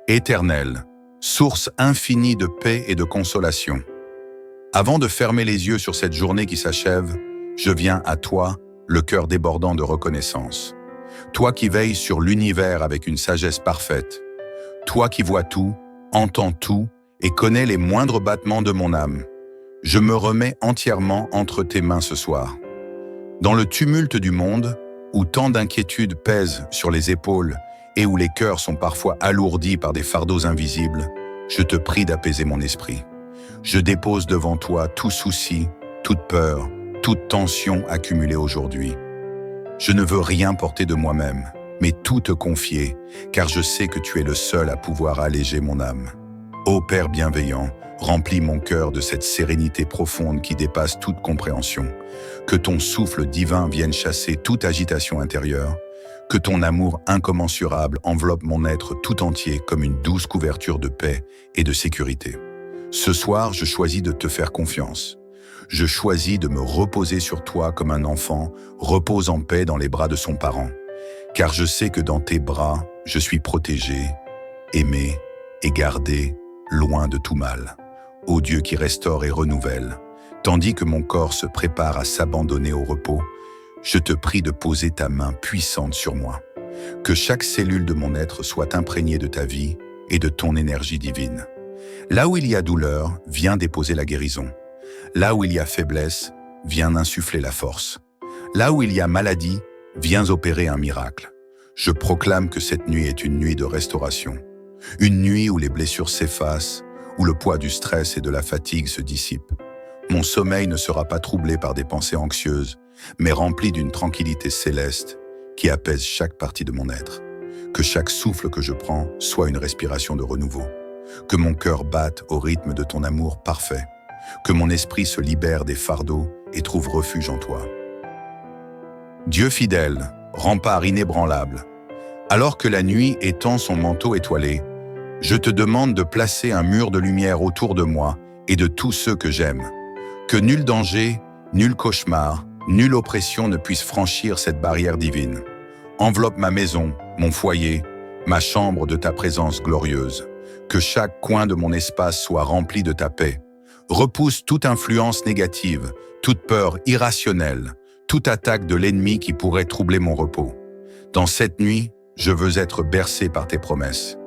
Éternel, source infinie de paix et de consolation. Avant de fermer les yeux sur cette journée qui s'achève, je viens à toi, le cœur débordant de reconnaissance. Toi qui veilles sur l'univers avec une sagesse parfaite. Toi qui vois tout, entends tout et connais les moindres battements de mon âme. Je me remets entièrement entre tes mains ce soir. Dans le tumulte du monde, où tant d'inquiétudes pèsent sur les épaules et où les cœurs sont parfois alourdis par des fardeaux invisibles, je te prie d'apaiser mon esprit. Je dépose devant toi tout souci, toute peur, toute tension accumulée aujourd'hui. Je ne veux rien porter de moi-même, mais tout te confier, car je sais que tu es le seul à pouvoir alléger mon âme. Ô Père bienveillant, remplis mon cœur de cette sérénité profonde qui dépasse toute compréhension. Que ton souffle divin vienne chasser toute agitation intérieure. Que ton amour incommensurable enveloppe mon être tout entier comme une douce couverture de paix et de sécurité. Ce soir, je choisis de te faire confiance. Je choisis de me reposer sur toi comme un enfant repose en paix dans les bras de son parent. Car je sais que dans tes bras, je suis protégé, aimé et gardé, loin de tout mal. Ô Dieu qui restaure et renouvelle, tandis que mon corps se prépare à s'abandonner au repos, je te prie de poser ta main puissante sur moi. Que chaque cellule de mon être soit imprégnée de ta vie et de ton énergie divine. Là où il y a douleur, viens déposer la guérison. Là où il y a faiblesse, viens insuffler la force. Là où il y a maladie, viens opérer un miracle. Je proclame que cette nuit est une nuit de restauration. Une nuit où les blessures s'effacent, où le poids du stress et de la fatigue se dissipe. Mon sommeil ne sera pas troublé par des pensées anxieuses, mais rempli d'une tranquillité céleste qui apaise chaque partie de mon être. Que chaque souffle que je prends soit une respiration de renouveau. Que mon cœur batte au rythme de ton amour parfait. Que mon esprit se libère des fardeaux et trouve refuge en toi. Dieu fidèle, rempart inébranlable, alors que la nuit étend son manteau étoilé, je te demande de placer un mur de lumière autour de moi et de tous ceux que j'aime. Que nul danger, nul cauchemar, nulle oppression ne puisse franchir cette barrière divine. Enveloppe ma maison, mon foyer, ma chambre de ta présence glorieuse. Que chaque coin de mon espace soit rempli de ta paix. Repousse toute influence négative, toute peur irrationnelle, toute attaque de l'ennemi qui pourrait troubler mon repos. Dans cette nuit, je veux être bercé par tes promesses.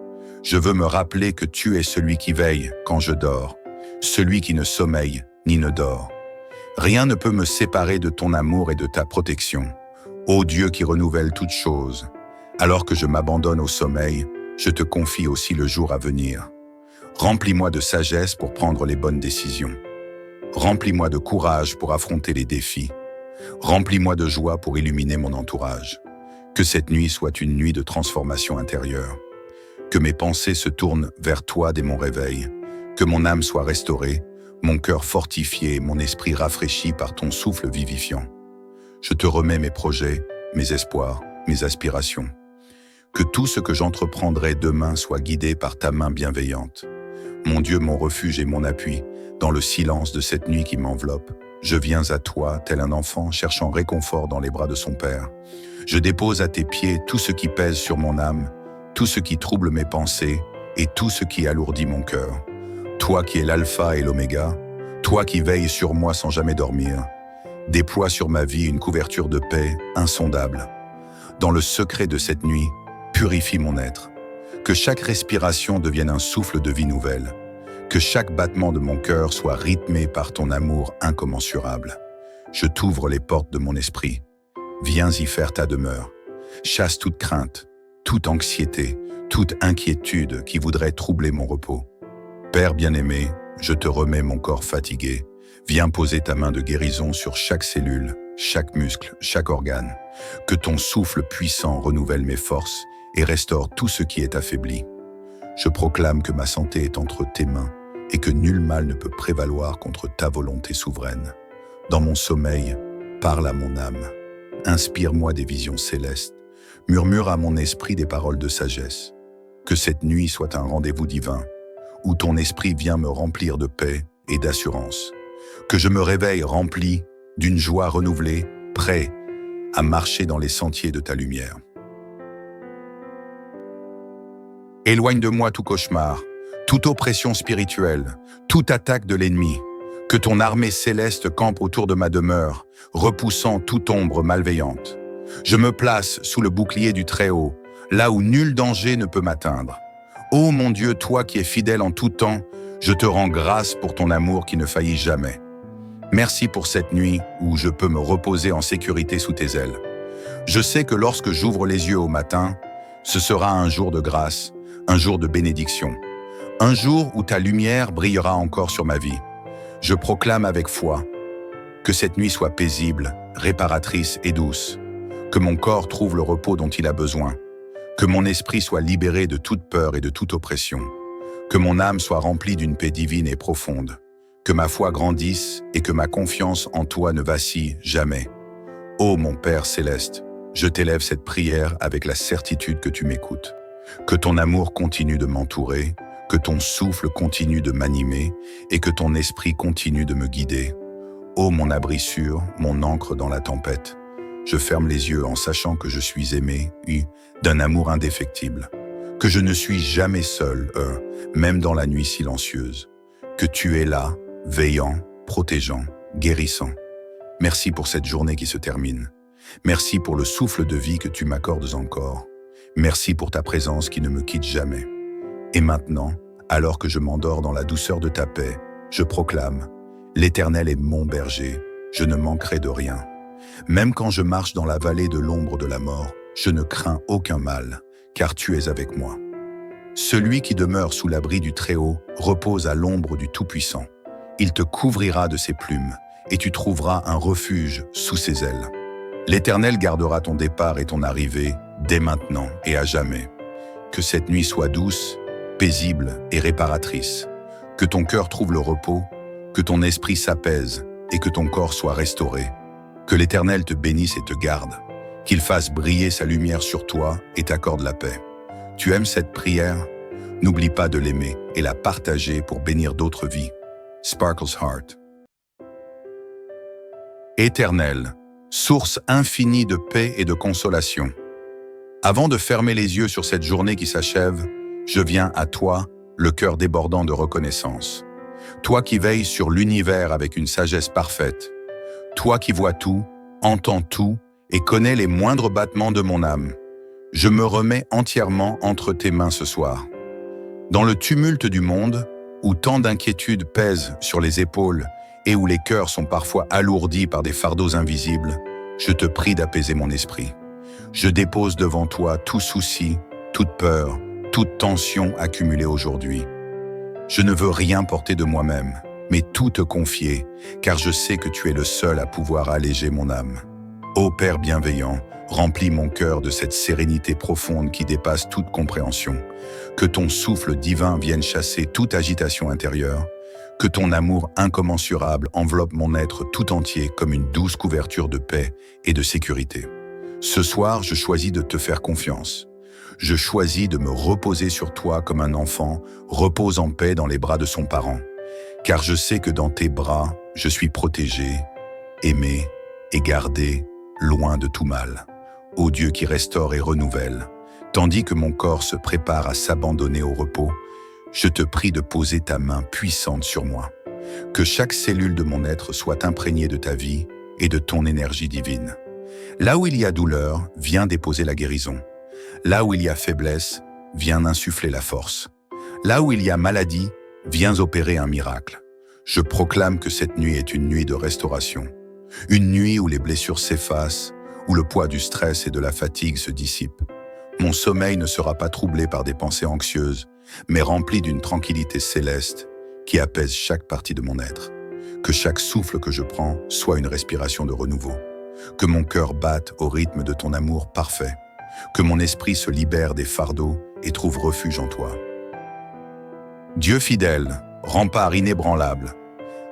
Je veux me rappeler que tu es celui qui veille quand je dors, celui qui ne sommeille ni ne dort. Rien ne peut me séparer de ton amour et de ta protection. Ô Dieu qui renouvelle toutes choses, alors que je m'abandonne au sommeil, je te confie aussi le jour à venir. Remplis-moi de sagesse pour prendre les bonnes décisions. Remplis-moi de courage pour affronter les défis. Remplis-moi de joie pour illuminer mon entourage. Que cette nuit soit une nuit de transformation intérieure. Que mes pensées se tournent vers toi dès mon réveil. Que mon âme soit restaurée, mon cœur fortifié et mon esprit rafraîchi par ton souffle vivifiant. Je te remets mes projets, mes espoirs, mes aspirations. Que tout ce que j'entreprendrai demain soit guidé par ta main bienveillante. Mon Dieu, mon refuge et mon appui, dans le silence de cette nuit qui m'enveloppe, je viens à toi, tel un enfant cherchant réconfort dans les bras de son père. Je dépose à tes pieds tout ce qui pèse sur mon âme, tout ce qui trouble mes pensées et tout ce qui alourdit mon cœur. Toi qui es l'alpha et l'oméga, toi qui veilles sur moi sans jamais dormir, déploie sur ma vie une couverture de paix insondable. Dans le secret de cette nuit, purifie mon être. Que chaque respiration devienne un souffle de vie nouvelle. Que chaque battement de mon cœur soit rythmé par ton amour incommensurable. Je t'ouvre les portes de mon esprit. Viens y faire ta demeure. Chasse toute crainte, toute anxiété, toute inquiétude qui voudrait troubler mon repos. Père bien-aimé, je te remets mon corps fatigué. Viens poser ta main de guérison sur chaque cellule, chaque muscle, chaque organe. Que ton souffle puissant renouvelle mes forces et restaure tout ce qui est affaibli. Je proclame que ma santé est entre tes mains et que nul mal ne peut prévaloir contre ta volonté souveraine. Dans mon sommeil, parle à mon âme. Inspire-moi des visions célestes. Murmure à mon esprit des paroles de sagesse. Que cette nuit soit un rendez-vous divin, où ton esprit vient me remplir de paix et d'assurance. Que je me réveille rempli d'une joie renouvelée, prêt à marcher dans les sentiers de ta lumière. Éloigne de moi tout cauchemar, toute oppression spirituelle, toute attaque de l'ennemi. Que ton armée céleste campe autour de ma demeure, repoussant toute ombre malveillante. Je me place sous le bouclier du Très-Haut, là où nul danger ne peut m'atteindre. Ô mon Dieu, toi qui es fidèle en tout temps, je te rends grâce pour ton amour qui ne faillit jamais. Merci pour cette nuit où je peux me reposer en sécurité sous tes ailes. Je sais que lorsque j'ouvre les yeux au matin, ce sera un jour de grâce, un jour de bénédiction, un jour où ta lumière brillera encore sur ma vie. Je proclame avec foi que cette nuit soit paisible, réparatrice et douce, que mon corps trouve le repos dont il a besoin, que mon esprit soit libéré de toute peur et de toute oppression, que mon âme soit remplie d'une paix divine et profonde, que ma foi grandisse et que ma confiance en toi ne vacille jamais. Ô mon Père céleste, je t'élève cette prière avec la certitude que tu m'écoutes, que ton amour continue de m'entourer, que ton souffle continue de m'animer et que ton esprit continue de me guider. Ô mon abri sûr, mon ancre dans la tempête, je ferme les yeux en sachant que je suis aimé, d'un amour indéfectible, que je ne suis jamais seul, même dans la nuit silencieuse, que tu es là, veillant, protégeant, guérissant. Merci pour cette journée qui se termine. Merci pour le souffle de vie que tu m'accordes encore. Merci pour ta présence qui ne me quitte jamais. Et maintenant, alors que je m'endors dans la douceur de ta paix, je proclame « L'Éternel est mon berger, je ne manquerai de rien. Même quand je marche dans la vallée de l'ombre de la mort, je ne crains aucun mal, car tu es avec moi. Celui qui demeure sous l'abri du Très-Haut repose à l'ombre du Tout-Puissant. Il te couvrira de ses plumes, et tu trouveras un refuge sous ses ailes. L'Éternel gardera ton départ et ton arrivée, dès maintenant et à jamais. Que cette nuit soit douce, paisible et réparatrice. Que ton cœur trouve le repos, que ton esprit s'apaise et que ton corps soit restauré. Que l'Éternel te bénisse et te garde, qu'il fasse briller sa lumière sur toi et t'accorde la paix. Tu aimes cette prière? N'oublie pas de l'aimer et la partager pour bénir d'autres vies. Sparkle's Heart. Éternel, source infinie de paix et de consolation. Avant de fermer les yeux sur cette journée qui s'achève, je viens à toi, le cœur débordant de reconnaissance. Toi qui veilles sur l'univers avec une sagesse parfaite. Toi qui vois tout, entends tout et connais les moindres battements de mon âme. Je me remets entièrement entre tes mains ce soir. Dans le tumulte du monde, où tant d'inquiétudes pèsent sur les épaules et où les cœurs sont parfois alourdis par des fardeaux invisibles, je te prie d'apaiser mon esprit. Je dépose devant toi tout souci, toute peur, toute tension accumulée aujourd'hui. Je ne veux rien porter de moi-même, mais tout te confier, car je sais que tu es le seul à pouvoir alléger mon âme. Ô Père bienveillant, remplis mon cœur de cette sérénité profonde qui dépasse toute compréhension. Que ton souffle divin vienne chasser toute agitation intérieure. Que ton amour incommensurable enveloppe mon être tout entier comme une douce couverture de paix et de sécurité. Ce soir, je choisis de te faire confiance. Je choisis de me reposer sur toi comme un enfant repose en paix dans les bras de son parent. Car je sais que dans tes bras, je suis protégé, aimé et gardé, loin de tout mal. Ô Dieu qui restaure et renouvelle, tandis que mon corps se prépare à s'abandonner au repos, je te prie de poser ta main puissante sur moi. Que chaque cellule de mon être soit imprégnée de ta vie et de ton énergie divine. Là où il y a douleur, viens déposer la guérison. Là où il y a faiblesse, viens insuffler la force. Là où il y a maladie, viens opérer un miracle. Je proclame que cette nuit est une nuit de restauration. Une nuit où les blessures s'effacent, où le poids du stress et de la fatigue se dissipe. Mon sommeil ne sera pas troublé par des pensées anxieuses, mais rempli d'une tranquillité céleste qui apaise chaque partie de mon être. Que chaque souffle que je prends soit une respiration de renouveau. Que mon cœur batte au rythme de ton amour parfait. Que mon esprit se libère des fardeaux et trouve refuge en toi. Dieu fidèle, rempart inébranlable,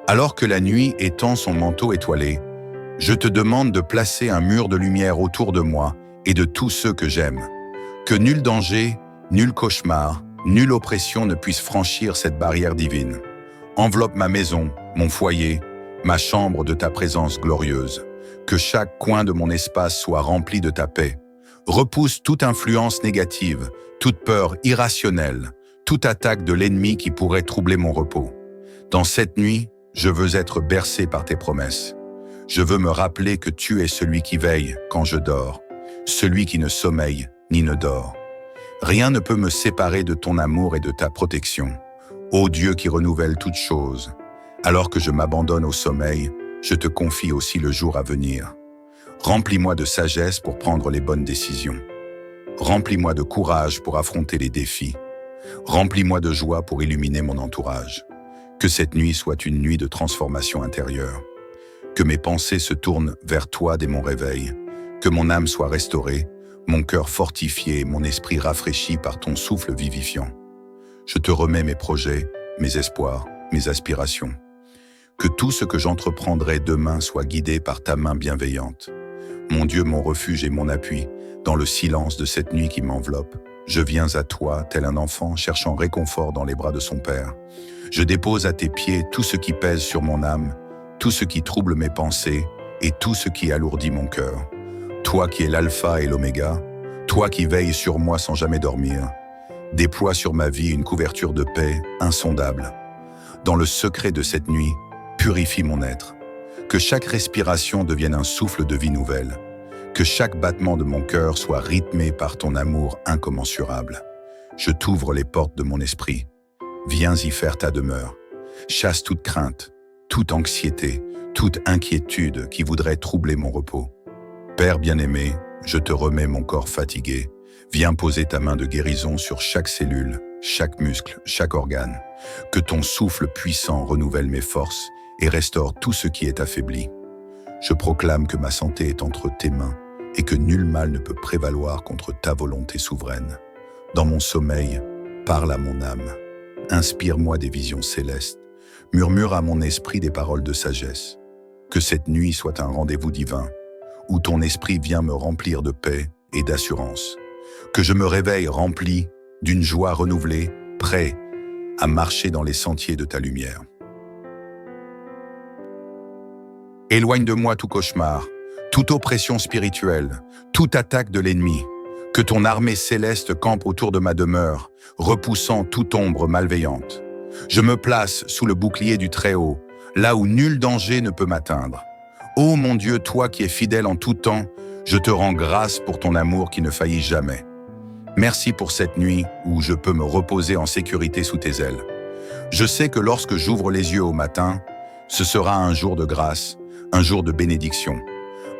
alors que la nuit étend son manteau étoilé, je te demande de placer un mur de lumière autour de moi et de tous ceux que j'aime. Que nul danger, nul cauchemar, nulle oppression ne puisse franchir cette barrière divine. Enveloppe ma maison, mon foyer, ma chambre de ta présence glorieuse. Que chaque coin de mon espace soit rempli de ta paix. Repousse toute influence négative, toute peur irrationnelle, toute attaque de l'ennemi qui pourrait troubler mon repos. Dans cette nuit, je veux être bercé par tes promesses. Je veux me rappeler que tu es celui qui veille quand je dors, celui qui ne sommeille ni ne dort. Rien ne peut me séparer de ton amour et de ta protection. Ô Dieu qui renouvelle toutes choses, alors que je m'abandonne au sommeil, je te confie aussi le jour à venir. Remplis-moi de sagesse pour prendre les bonnes décisions. Remplis-moi de courage pour affronter les défis. Remplis-moi de joie pour illuminer mon entourage. Que cette nuit soit une nuit de transformation intérieure. Que mes pensées se tournent vers toi dès mon réveil. Que mon âme soit restaurée, mon cœur fortifié et mon esprit rafraîchi par ton souffle vivifiant. Je te remets mes projets, mes espoirs, mes aspirations. Que tout ce que j'entreprendrai demain soit guidé par ta main bienveillante. Mon Dieu, mon refuge et mon appui, dans le silence de cette nuit qui m'enveloppe, je viens à toi, tel un enfant cherchant réconfort dans les bras de son père. Je dépose à tes pieds tout ce qui pèse sur mon âme, tout ce qui trouble mes pensées et tout ce qui alourdit mon cœur. Toi qui es l'alpha et l'oméga, toi qui veilles sur moi sans jamais dormir, déploie sur ma vie une couverture de paix insondable. Dans le secret de cette nuit, purifie mon être. Que chaque respiration devienne un souffle de vie nouvelle. Que chaque battement de mon cœur soit rythmé par ton amour incommensurable. Je t'ouvre les portes de mon esprit. Viens y faire ta demeure. Chasse toute crainte, toute anxiété, toute inquiétude qui voudrait troubler mon repos. Père bien-aimé, je te remets mon corps fatigué. Viens poser ta main de guérison sur chaque cellule, chaque muscle, chaque organe. Que ton souffle puissant renouvelle mes forces et restaure tout ce qui est affaibli. Je proclame que ma santé est entre tes mains et que nul mal ne peut prévaloir contre ta volonté souveraine. Dans mon sommeil, parle à mon âme. Inspire-moi des visions célestes. Murmure à mon esprit des paroles de sagesse. Que cette nuit soit un rendez-vous divin, où ton esprit vient me remplir de paix et d'assurance. Que je me réveille rempli d'une joie renouvelée, prêt à marcher dans les sentiers de ta lumière. Éloigne de moi tout cauchemar, toute oppression spirituelle, toute attaque de l'ennemi. Que ton armée céleste campe autour de ma demeure, repoussant toute ombre malveillante. Je me place sous le bouclier du Très-Haut, là où nul danger ne peut m'atteindre. Ô mon Dieu, toi qui es fidèle en tout temps, je te rends grâce pour ton amour qui ne faillit jamais. Merci pour cette nuit où je peux me reposer en sécurité sous tes ailes. Je sais que lorsque j'ouvre les yeux au matin, ce sera un jour de grâce, un jour de bénédiction,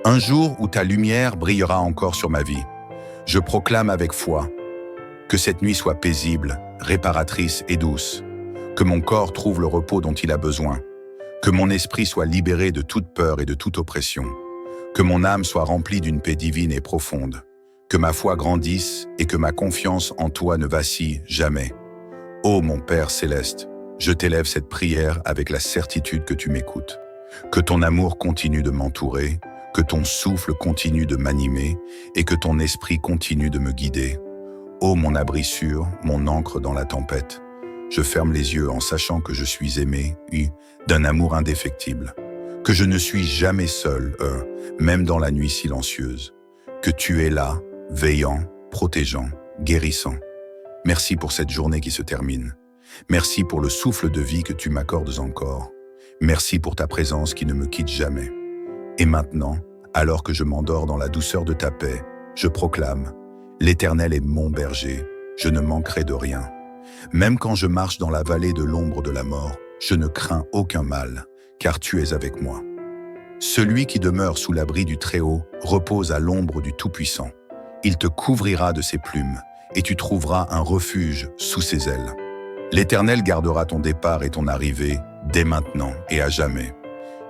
un jour où ta lumière brillera encore sur ma vie. Je proclame avec foi que cette nuit soit paisible, réparatrice et douce, que mon corps trouve le repos dont il a besoin, que mon esprit soit libéré de toute peur et de toute oppression, que mon âme soit remplie d'une paix divine et profonde, que ma foi grandisse et que ma confiance en toi ne vacille jamais. Ô mon Père céleste, je t'élève cette prière avec la certitude que tu m'écoutes. Que ton amour continue de m'entourer, que ton souffle continue de m'animer et que ton esprit continue de me guider. Ô mon abri sûr, mon ancre dans la tempête, je ferme les yeux en sachant que je suis aimé, d'un amour indéfectible, que je ne suis jamais seul, même dans la nuit silencieuse, que tu es là, veillant, protégeant, guérissant. Merci pour cette journée qui se termine. Merci pour le souffle de vie que tu m'accordes encore. Merci pour ta présence qui ne me quitte jamais. Et maintenant, alors que je m'endors dans la douceur de ta paix, je proclame, l'Éternel est mon berger, je ne manquerai de rien. Même quand je marche dans la vallée de l'ombre de la mort, je ne crains aucun mal, car tu es avec moi. Celui qui demeure sous l'abri du Très-Haut repose à l'ombre du Tout-Puissant. Il te couvrira de ses plumes, et tu trouveras un refuge sous ses ailes. L'Éternel gardera ton départ et ton arrivée, dès maintenant et à jamais.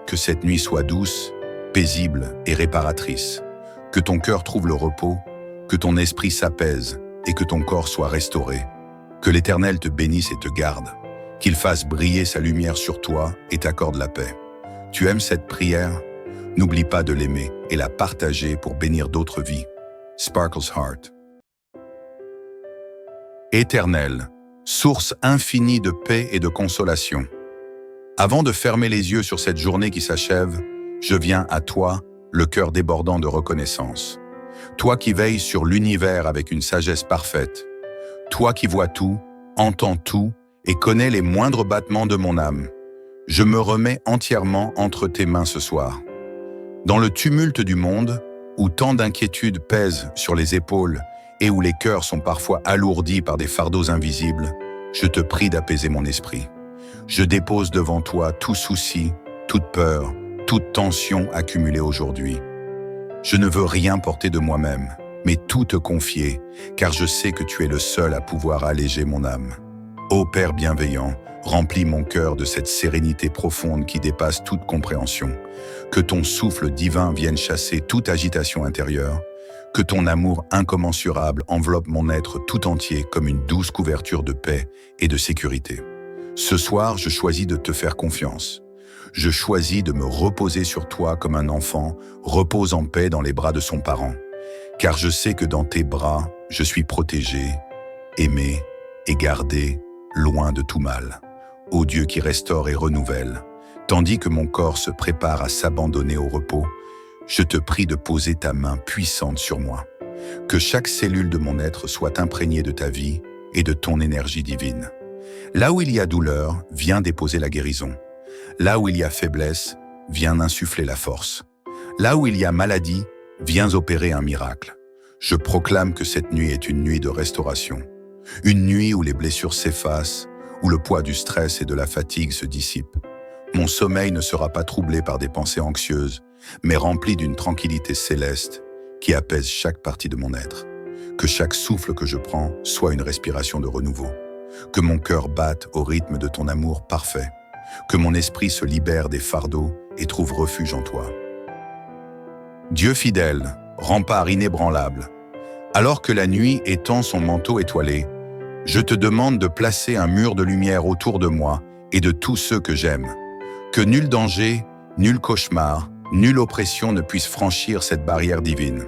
Que cette nuit soit douce, paisible et réparatrice. Que ton cœur trouve le repos, que ton esprit s'apaise et que ton corps soit restauré. Que l'Éternel te bénisse et te garde, qu'il fasse briller sa lumière sur toi et t'accorde la paix. Tu aimes cette prière? N'oublie pas de l'aimer et la partager pour bénir d'autres vies. Sparkle's Heart. Éternel, source infinie de paix et de consolation. Avant de fermer les yeux sur cette journée qui s'achève, je viens à toi, le cœur débordant de reconnaissance. Toi qui veilles sur l'univers avec une sagesse parfaite. Toi qui vois tout, entends tout et connais les moindres battements de mon âme. Je me remets entièrement entre tes mains ce soir. Dans le tumulte du monde, où tant d'inquiétudes pèsent sur les épaules et où les cœurs sont parfois alourdis par des fardeaux invisibles, je te prie d'apaiser mon esprit. Je dépose devant toi tout souci, toute peur, toute tension accumulée aujourd'hui. Je ne veux rien porter de moi-même, mais tout te confier, car je sais que tu es le seul à pouvoir alléger mon âme. Ô Père bienveillant, remplis mon cœur de cette sérénité profonde qui dépasse toute compréhension. Que ton souffle divin vienne chasser toute agitation intérieure. Que ton amour incommensurable enveloppe mon être tout entier comme une douce couverture de paix et de sécurité. Ce soir, je choisis de te faire confiance. Je choisis de me reposer sur toi comme un enfant repose en paix dans les bras de son parent. Car je sais que dans tes bras, je suis protégé, aimé et gardé, loin de tout mal. Ô Dieu qui restaure et renouvelle, tandis que mon corps se prépare à s'abandonner au repos, je te prie de poser ta main puissante sur moi. Que chaque cellule de mon être soit imprégnée de ta vie et de ton énergie divine. Là où il y a douleur, viens déposer la guérison. Là où il y a faiblesse, viens insuffler la force. Là où il y a maladie, viens opérer un miracle. Je proclame que cette nuit est une nuit de restauration. Une nuit où les blessures s'effacent, où le poids du stress et de la fatigue se dissipe. Mon sommeil ne sera pas troublé par des pensées anxieuses, mais rempli d'une tranquillité céleste qui apaise chaque partie de mon être. Que chaque souffle que je prends soit une respiration de renouveau. Que mon cœur batte au rythme de ton amour parfait. Que mon esprit se libère des fardeaux et trouve refuge en toi. Dieu fidèle, rempart inébranlable, alors que la nuit étend son manteau étoilé, je te demande de placer un mur de lumière autour de moi et de tous ceux que j'aime. Que nul danger, nul cauchemar, nulle oppression ne puisse franchir cette barrière divine.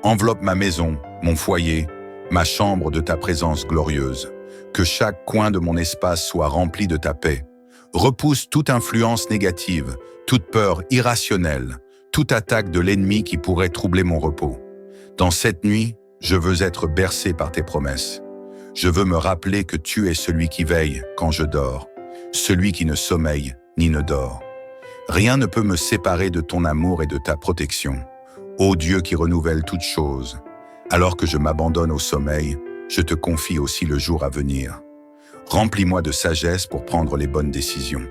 Enveloppe ma maison, mon foyer, ma chambre de ta présence glorieuse. Que chaque coin de mon espace soit rempli de ta paix. Repousse toute influence négative, toute peur irrationnelle, toute attaque de l'ennemi qui pourrait troubler mon repos. Dans cette nuit, je veux être bercé par tes promesses. Je veux me rappeler que tu es celui qui veille quand je dors, celui qui ne sommeille ni ne dort. Rien ne peut me séparer de ton amour et de ta protection. Ô Dieu qui renouvelle toutes choses, alors que je m'abandonne au sommeil, je te confie aussi le jour à venir. Remplis-moi de sagesse pour prendre les bonnes décisions.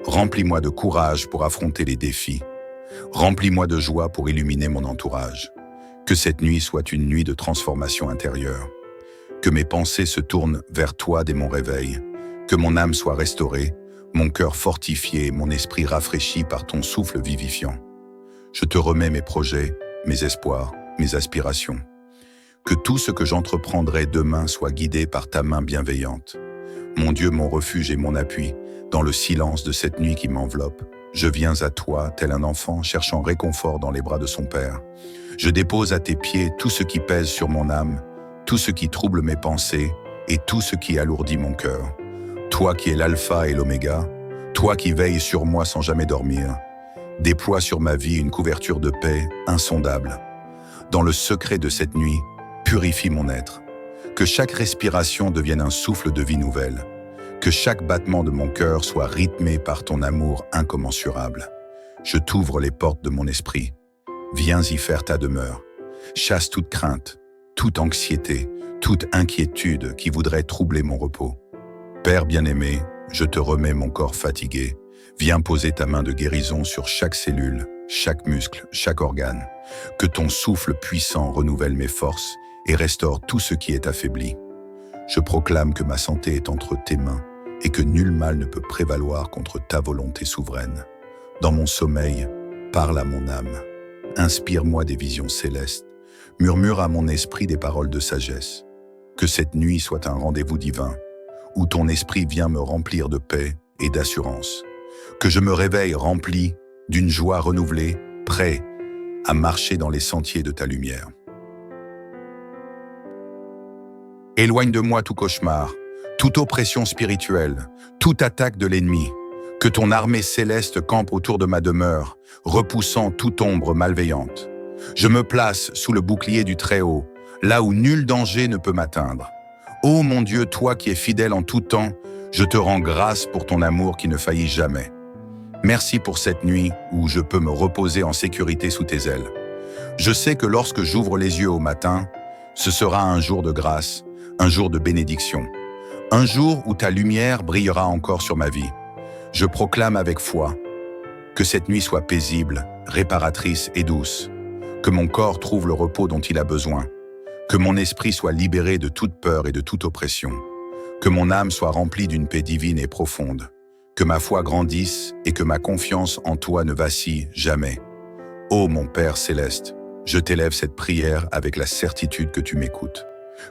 Remplis-moi de courage pour affronter les défis. Remplis-moi de joie pour illuminer mon entourage. Que cette nuit soit une nuit de transformation intérieure. Que mes pensées se tournent vers toi dès mon réveil. Que mon âme soit restaurée, mon cœur fortifié, mon esprit rafraîchi par ton souffle vivifiant. Je te remets mes projets, mes espoirs, mes aspirations. Que tout ce que j'entreprendrai demain soit guidé par ta main bienveillante. Mon Dieu, mon refuge et mon appui, dans le silence de cette nuit qui m'enveloppe, je viens à toi, tel un enfant cherchant réconfort dans les bras de son père. Je dépose à tes pieds tout ce qui pèse sur mon âme, tout ce qui trouble mes pensées et tout ce qui alourdit mon cœur. Toi qui es l'alpha et l'oméga, toi qui veilles sur moi sans jamais dormir, déploie sur ma vie une couverture de paix insondable. Dans le secret de cette nuit, purifie mon être. Que chaque respiration devienne un souffle de vie nouvelle. Que chaque battement de mon cœur soit rythmé par ton amour incommensurable. Je t'ouvre les portes de mon esprit. Viens y faire ta demeure. Chasse toute crainte, toute anxiété, toute inquiétude qui voudrait troubler mon repos. Père bien-aimé, je te remets mon corps fatigué. Viens poser ta main de guérison sur chaque cellule, chaque muscle, chaque organe. Que ton souffle puissant renouvelle mes forces et restaure tout ce qui est affaibli. Je proclame que ma santé est entre tes mains et que nul mal ne peut prévaloir contre ta volonté souveraine. Dans mon sommeil, parle à mon âme. Inspire-moi des visions célestes. Murmure à mon esprit des paroles de sagesse. Que cette nuit soit un rendez-vous divin, où ton esprit vient me remplir de paix et d'assurance. Que je me réveille rempli d'une joie renouvelée, prêt à marcher dans les sentiers de ta lumière. Éloigne de moi tout cauchemar, toute oppression spirituelle, toute attaque de l'ennemi. Que ton armée céleste campe autour de ma demeure, repoussant toute ombre malveillante. Je me place sous le bouclier du Très-Haut, là où nul danger ne peut m'atteindre. Ô mon Dieu, toi qui es fidèle en tout temps, je te rends grâce pour ton amour qui ne faillit jamais. Merci pour cette nuit où je peux me reposer en sécurité sous tes ailes. Je sais que lorsque j'ouvre les yeux au matin, ce sera un jour de grâce, un jour de bénédiction, un jour où ta lumière brillera encore sur ma vie. Je proclame avec foi que cette nuit soit paisible, réparatrice et douce, que mon corps trouve le repos dont il a besoin, que mon esprit soit libéré de toute peur et de toute oppression, que mon âme soit remplie d'une paix divine et profonde, que ma foi grandisse et que ma confiance en toi ne vacille jamais. Ô mon Père céleste, je t'élève cette prière avec la certitude que tu m'écoutes,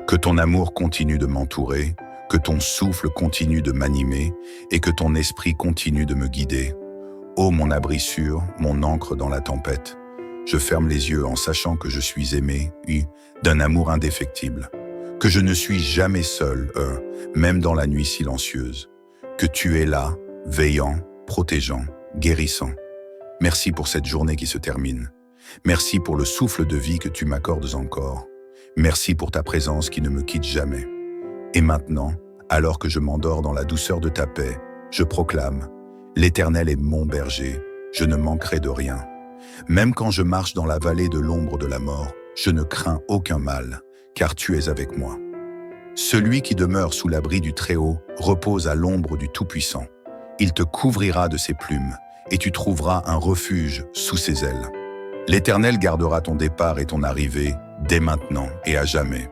que ton amour continue de m'entourer, que ton souffle continue de m'animer et que ton esprit continue de me guider. Ô mon abri sûr, mon ancre dans la tempête, je ferme les yeux en sachant que je suis aimé, d'un amour indéfectible, que je ne suis jamais seul, même dans la nuit silencieuse, que tu es là, veillant, protégeant, guérissant. Merci pour cette journée qui se termine. Merci pour le souffle de vie que tu m'accordes encore. Merci pour ta présence qui ne me quitte jamais. Et maintenant, alors que je m'endors dans la douceur de ta paix, je proclame: l'Éternel est mon berger, je ne manquerai de rien. Même quand je marche dans la vallée de l'ombre de la mort, je ne crains aucun mal, car tu es avec moi. Celui qui demeure sous l'abri du Très-Haut repose à l'ombre du Tout-Puissant. Il te couvrira de ses plumes, et tu trouveras un refuge sous ses ailes. L'Éternel gardera ton départ et ton arrivée, dès maintenant et à jamais.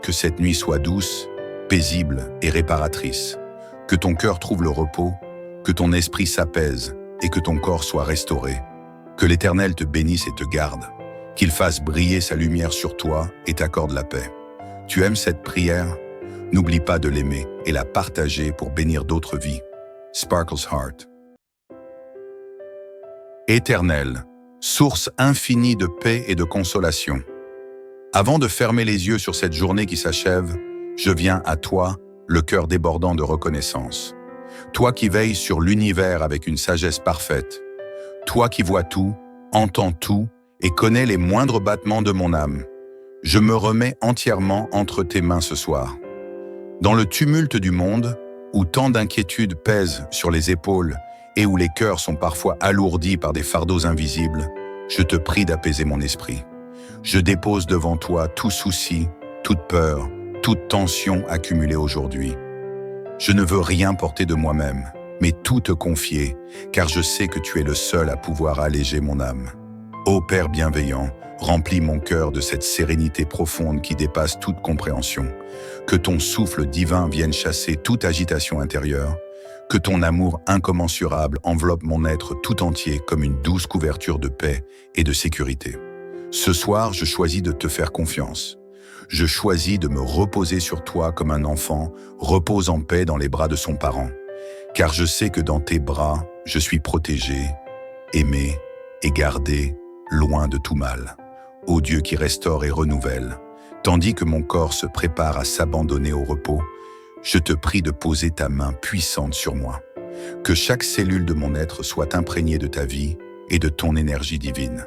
Que cette nuit soit douce, paisible et réparatrice. Que ton cœur trouve le repos, que ton esprit s'apaise et que ton corps soit restauré. Que l'Éternel te bénisse et te garde, qu'il fasse briller sa lumière sur toi et t'accorde la paix. Tu aimes cette prière? N'oublie pas de l'aimer et la partager pour bénir d'autres vies. Sparkle's Heart. Éternel, source infinie de paix et de consolation. Avant de fermer les yeux sur cette journée qui s'achève, je viens à toi, le cœur débordant de reconnaissance. Toi qui veilles sur l'univers avec une sagesse parfaite. Toi qui vois tout, entends tout et connais les moindres battements de mon âme. Je me remets entièrement entre tes mains ce soir. Dans le tumulte du monde, où tant d'inquiétudes pèsent sur les épaules et où les cœurs sont parfois alourdis par des fardeaux invisibles, je te prie d'apaiser mon esprit. Je dépose devant toi tout souci, toute peur, toute tension accumulée aujourd'hui. Je ne veux rien porter de moi-même, mais tout te confier, car je sais que tu es le seul à pouvoir alléger mon âme. Ô Père bienveillant, remplis mon cœur de cette sérénité profonde qui dépasse toute compréhension. Que ton souffle divin vienne chasser toute agitation intérieure. Que ton amour incommensurable enveloppe mon être tout entier comme une douce couverture de paix et de sécurité. Ce soir, je choisis de te faire confiance. Je choisis de me reposer sur toi comme un enfant repose en paix dans les bras de son parent. Car je sais que dans tes bras, je suis protégé, aimé et gardé, loin de tout mal. Ô Dieu qui restaure et renouvelle, tandis que mon corps se prépare à s'abandonner au repos, je te prie de poser ta main puissante sur moi. Que chaque cellule de mon être soit imprégnée de ta vie et de ton énergie divine.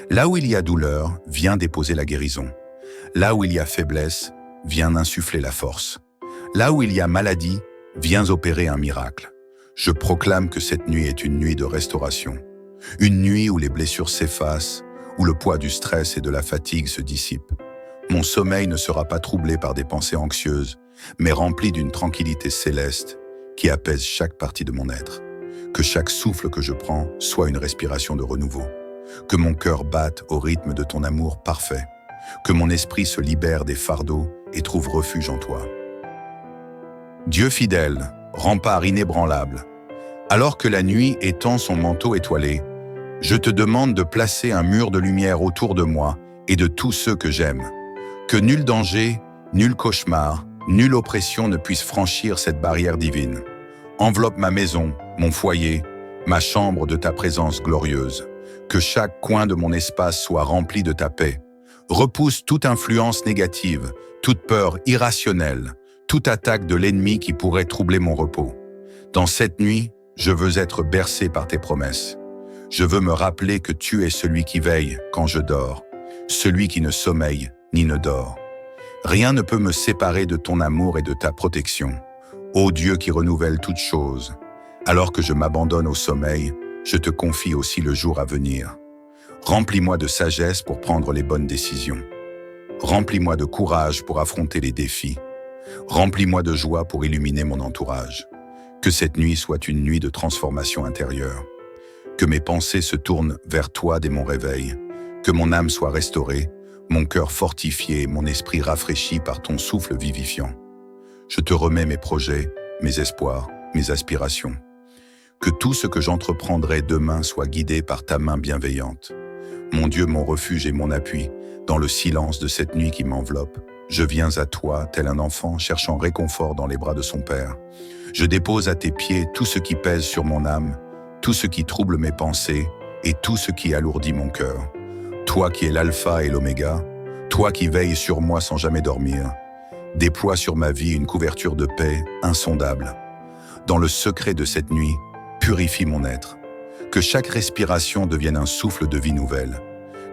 Là où il y a douleur, viens déposer la guérison. Là où il y a faiblesse, viens insuffler la force. Là où il y a maladie, viens opérer un miracle. Je proclame que cette nuit est une nuit de restauration. Une nuit où les blessures s'effacent, où le poids du stress et de la fatigue se dissipe. Mon sommeil ne sera pas troublé par des pensées anxieuses, mais rempli d'une tranquillité céleste qui apaise chaque partie de mon être. Que chaque souffle que je prends soit une respiration de renouveau. Que mon cœur batte au rythme de ton amour parfait. Que mon esprit se libère des fardeaux et trouve refuge en toi. Dieu fidèle, rempart inébranlable, alors que la nuit étend son manteau étoilé, je te demande de placer un mur de lumière autour de moi et de tous ceux que j'aime. Que nul danger, nul cauchemar, nulle oppression ne puisse franchir cette barrière divine. Enveloppe ma maison, mon foyer, ma chambre de ta présence glorieuse. Que chaque coin de mon espace soit rempli de ta paix. Repousse toute influence négative, toute peur irrationnelle, toute attaque de l'ennemi qui pourrait troubler mon repos. Dans cette nuit, je veux être bercé par tes promesses. Je veux me rappeler que tu es celui qui veille quand je dors, celui qui ne sommeille ni ne dort. Rien ne peut me séparer de ton amour et de ta protection. Ô Dieu qui renouvelle toutes choses, alors que je m'abandonne au sommeil, je te confie aussi le jour à venir. Remplis-moi de sagesse pour prendre les bonnes décisions. Remplis-moi de courage pour affronter les défis. Remplis-moi de joie pour illuminer mon entourage. Que cette nuit soit une nuit de transformation intérieure. Que mes pensées se tournent vers toi dès mon réveil. Que mon âme soit restaurée, mon cœur fortifié et mon esprit rafraîchi par ton souffle vivifiant. Je te remets mes projets, mes espoirs, mes aspirations. Que tout ce que j'entreprendrai demain soit guidé par ta main bienveillante. Mon Dieu, mon refuge et mon appui, dans le silence de cette nuit qui m'enveloppe, je viens à toi, tel un enfant cherchant réconfort dans les bras de son père. Je dépose à tes pieds tout ce qui pèse sur mon âme, tout ce qui trouble mes pensées et tout ce qui alourdit mon cœur. Toi qui es l'alpha et l'oméga, toi qui veilles sur moi sans jamais dormir, déploie sur ma vie une couverture de paix insondable. Dans le secret de cette nuit, purifie mon être. Que chaque respiration devienne un souffle de vie nouvelle.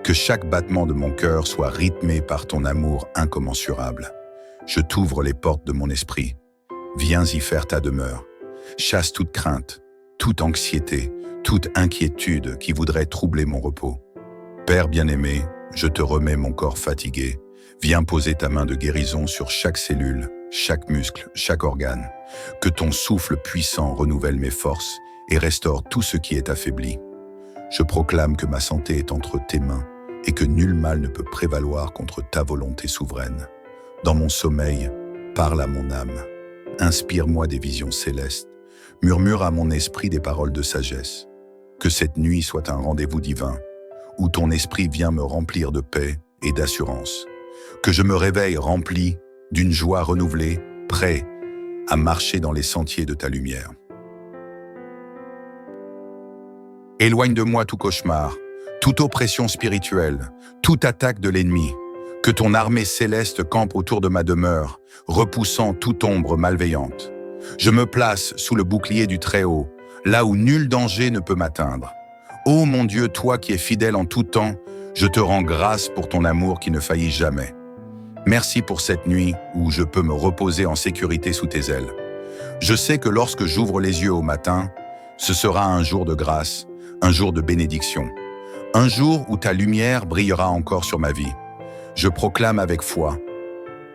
Que chaque battement de mon cœur soit rythmé par ton amour incommensurable. Je t'ouvre les portes de mon esprit. Viens y faire ta demeure. Chasse toute crainte, toute anxiété, toute inquiétude qui voudrait troubler mon repos. Père bien-aimé, je te remets mon corps fatigué. Viens poser ta main de guérison sur chaque cellule, chaque muscle, chaque organe. Que ton souffle puissant renouvelle mes forces et restaure tout ce qui est affaibli. Je proclame que ma santé est entre tes mains et que nul mal ne peut prévaloir contre ta volonté souveraine. Dans mon sommeil, parle à mon âme. Inspire-moi des visions célestes. Murmure à mon esprit des paroles de sagesse. Que cette nuit soit un rendez-vous divin, où ton esprit vient me remplir de paix et d'assurance. Que je me réveille rempli d'une joie renouvelée, prêt à marcher dans les sentiers de ta lumière. Éloigne de moi tout cauchemar, toute oppression spirituelle, toute attaque de l'ennemi. Que ton armée céleste campe autour de ma demeure, repoussant toute ombre malveillante. Je me place sous le bouclier du Très-Haut, là où nul danger ne peut m'atteindre. Ô mon Dieu, toi qui es fidèle en tout temps, je te rends grâce pour ton amour qui ne faillit jamais. Merci pour cette nuit où je peux me reposer en sécurité sous tes ailes. Je sais que lorsque j'ouvre les yeux au matin, ce sera un jour de grâce, un jour de bénédiction, un jour où ta lumière brillera encore sur ma vie. Je proclame avec foi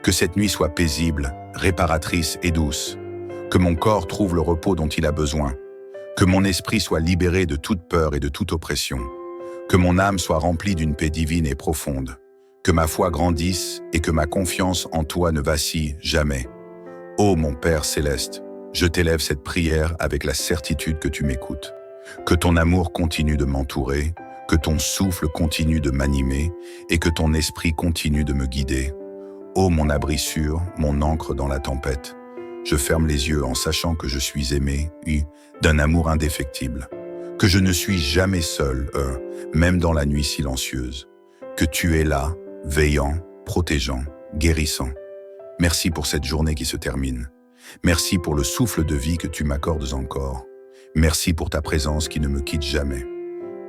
que cette nuit soit paisible, réparatrice et douce, que mon corps trouve le repos dont il a besoin, que mon esprit soit libéré de toute peur et de toute oppression, que mon âme soit remplie d'une paix divine et profonde, que ma foi grandisse et que ma confiance en toi ne vacille jamais. Ô mon Père céleste, je t'élève cette prière avec la certitude que tu m'écoutes. Que ton amour continue de m'entourer, que ton souffle continue de m'animer et que ton esprit continue de me guider. Ô mon abri sûr, mon ancre dans la tempête, je ferme les yeux en sachant que je suis aimé, d'un amour indéfectible, que je ne suis jamais seul, même dans la nuit silencieuse, que tu es là, veillant, protégeant, guérissant. Merci pour cette journée qui se termine. Merci pour le souffle de vie que tu m'accordes encore. Merci pour ta présence qui ne me quitte jamais.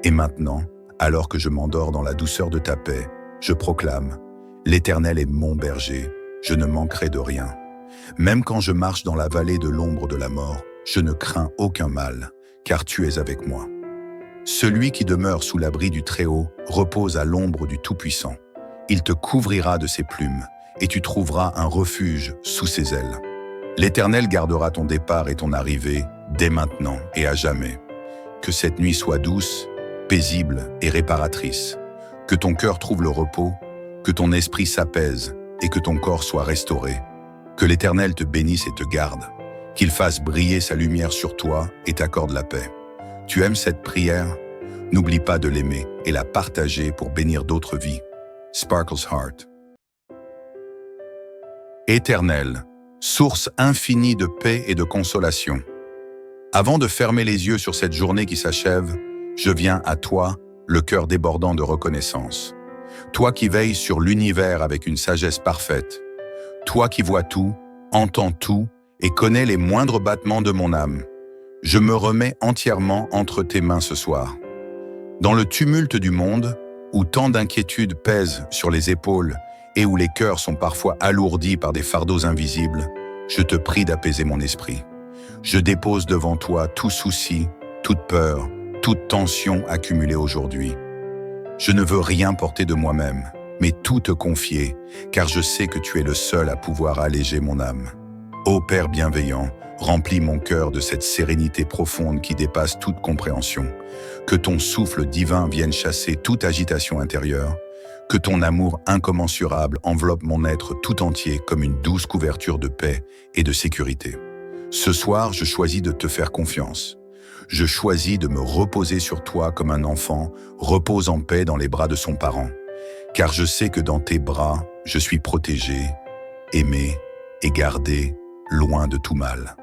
Et maintenant, alors que je m'endors dans la douceur de ta paix, je proclame « L'Éternel est mon berger, je ne manquerai de rien. Même quand je marche dans la vallée de l'ombre de la mort, je ne crains aucun mal, car tu es avec moi. Celui qui demeure sous l'abri du Très-Haut repose à l'ombre du Tout-Puissant. Il te couvrira de ses plumes, et tu trouveras un refuge sous ses ailes. L'Éternel gardera ton départ et ton arrivée, dès maintenant et à jamais. Que cette nuit soit douce, paisible et réparatrice. Que ton cœur trouve le repos, que ton esprit s'apaise et que ton corps soit restauré. Que l'Éternel te bénisse et te garde, qu'il fasse briller sa lumière sur toi et t'accorde la paix. Tu aimes cette prière? N'oublie pas de l'aimer et la partager pour bénir d'autres vies. Sparkle's Heart. Éternel, source infinie de paix et de consolation. Avant de fermer les yeux sur cette journée qui s'achève, je viens à toi, le cœur débordant de reconnaissance. Toi qui veilles sur l'univers avec une sagesse parfaite. Toi qui vois tout, entends tout et connais les moindres battements de mon âme. Je me remets entièrement entre tes mains ce soir. Dans le tumulte du monde, où tant d'inquiétudes pèsent sur les épaules et où les cœurs sont parfois alourdis par des fardeaux invisibles, je te prie d'apaiser mon esprit. Je dépose devant toi tout souci, toute peur, toute tension accumulée aujourd'hui. Je ne veux rien porter de moi-même, mais tout te confier, car je sais que tu es le seul à pouvoir alléger mon âme. Ô Père bienveillant, remplis mon cœur de cette sérénité profonde qui dépasse toute compréhension. Que ton souffle divin vienne chasser toute agitation intérieure. Que ton amour incommensurable enveloppe mon être tout entier comme une douce couverture de paix et de sécurité. Ce soir, je choisis de te faire confiance. Je choisis de me reposer sur toi comme un enfant repose en paix dans les bras de son parent. Car je sais que dans tes bras, je suis protégé, aimé et gardé, loin de tout mal.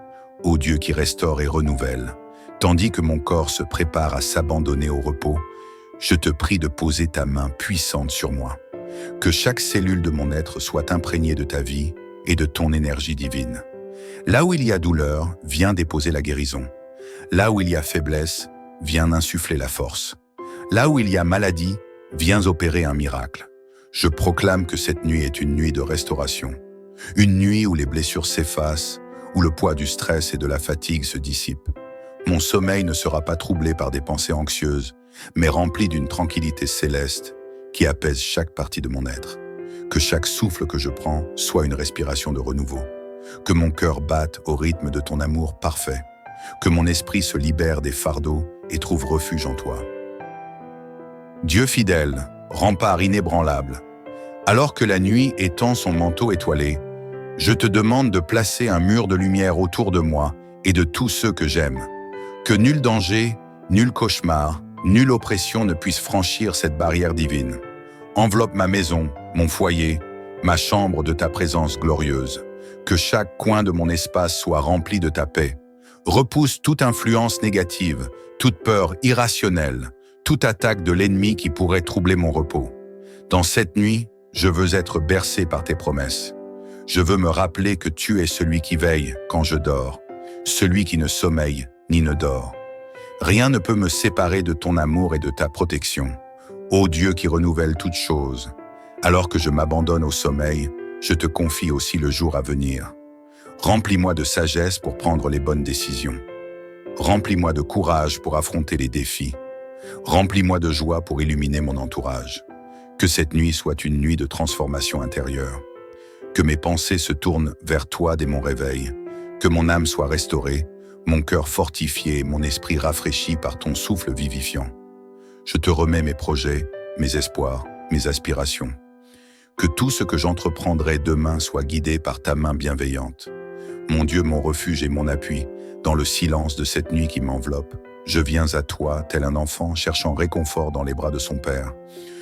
Ô Dieu qui restaure et renouvelle, tandis que mon corps se prépare à s'abandonner au repos, je te prie de poser ta main puissante sur moi. Que chaque cellule de mon être soit imprégnée de ta vie et de ton énergie divine. Là où il y a douleur, viens déposer la guérison. Là où il y a faiblesse, viens insuffler la force. Là où il y a maladie, viens opérer un miracle. Je proclame que cette nuit est une nuit de restauration. Une nuit où les blessures s'effacent, où le poids du stress et de la fatigue se dissipe. Mon sommeil ne sera pas troublé par des pensées anxieuses, mais rempli d'une tranquillité céleste qui apaise chaque partie de mon être. Que chaque souffle que je prends soit une respiration de renouveau. Que mon cœur batte au rythme de ton amour parfait. Que mon esprit se libère des fardeaux et trouve refuge en toi. Dieu fidèle, rempart inébranlable, alors que la nuit étend son manteau étoilé, je te demande de placer un mur de lumière autour de moi et de tous ceux que j'aime. Que nul danger, nul cauchemar, nulle oppression ne puisse franchir cette barrière divine. Enveloppe ma maison, mon foyer, ma chambre de ta présence glorieuse. Que chaque coin de mon espace soit rempli de ta paix. Repousse toute influence négative, toute peur irrationnelle, toute attaque de l'ennemi qui pourrait troubler mon repos. Dans cette nuit, je veux être bercé par tes promesses. Je veux me rappeler que tu es celui qui veille quand je dors, celui qui ne sommeille ni ne dort. Rien ne peut me séparer de ton amour et de ta protection. Ô Dieu qui renouvelle toutes choses, alors que je m'abandonne au sommeil, je te confie aussi le jour à venir. Remplis-moi de sagesse pour prendre les bonnes décisions. Remplis-moi de courage pour affronter les défis. Remplis-moi de joie pour illuminer mon entourage. Que cette nuit soit une nuit de transformation intérieure. Que mes pensées se tournent vers toi dès mon réveil. Que mon âme soit restaurée, mon cœur fortifié et mon esprit rafraîchi par ton souffle vivifiant. Je te remets mes projets, mes espoirs, mes aspirations. Que tout ce que j'entreprendrai demain soit guidé par ta main bienveillante. Mon Dieu, mon refuge et mon appui, dans le silence de cette nuit qui m'enveloppe, je viens à toi, tel un enfant cherchant réconfort dans les bras de son père.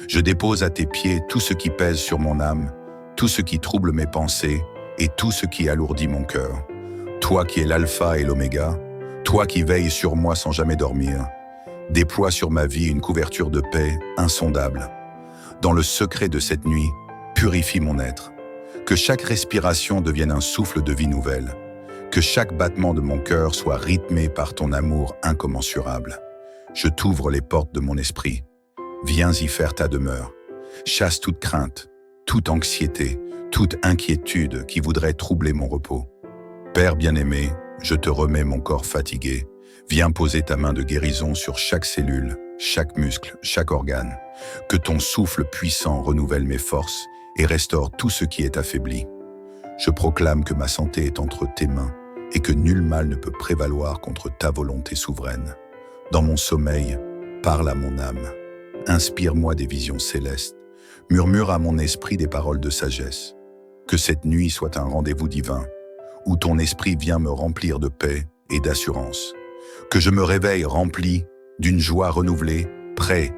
Je dépose à tes pieds tout ce qui pèse sur mon âme, tout ce qui trouble mes pensées et tout ce qui alourdit mon cœur. Toi qui es l'alpha et l'oméga, toi qui veilles sur moi sans jamais dormir, déploie sur ma vie une couverture de paix insondable. Dans le secret de cette nuit, purifie mon être. Que chaque respiration devienne un souffle de vie nouvelle. Que chaque battement de mon cœur soit rythmé par ton amour incommensurable. Je t'ouvre les portes de mon esprit. Viens y faire ta demeure. Chasse toute crainte, toute anxiété, toute inquiétude qui voudrait troubler mon repos. Père bien-aimé, je te remets mon corps fatigué. Viens poser ta main de guérison sur chaque cellule, chaque muscle, chaque organe. Que ton souffle puissant renouvelle mes forces et restaure tout ce qui est affaibli. Je proclame que ma santé est entre tes mains et que nul mal ne peut prévaloir contre ta volonté souveraine. Dans mon sommeil, parle à mon âme. Inspire-moi des visions célestes. Murmure à mon esprit des paroles de sagesse. Que cette nuit soit un rendez-vous divin, où ton esprit vient me remplir de paix et d'assurance. Que je me réveille rempli d'une joie renouvelée, prêt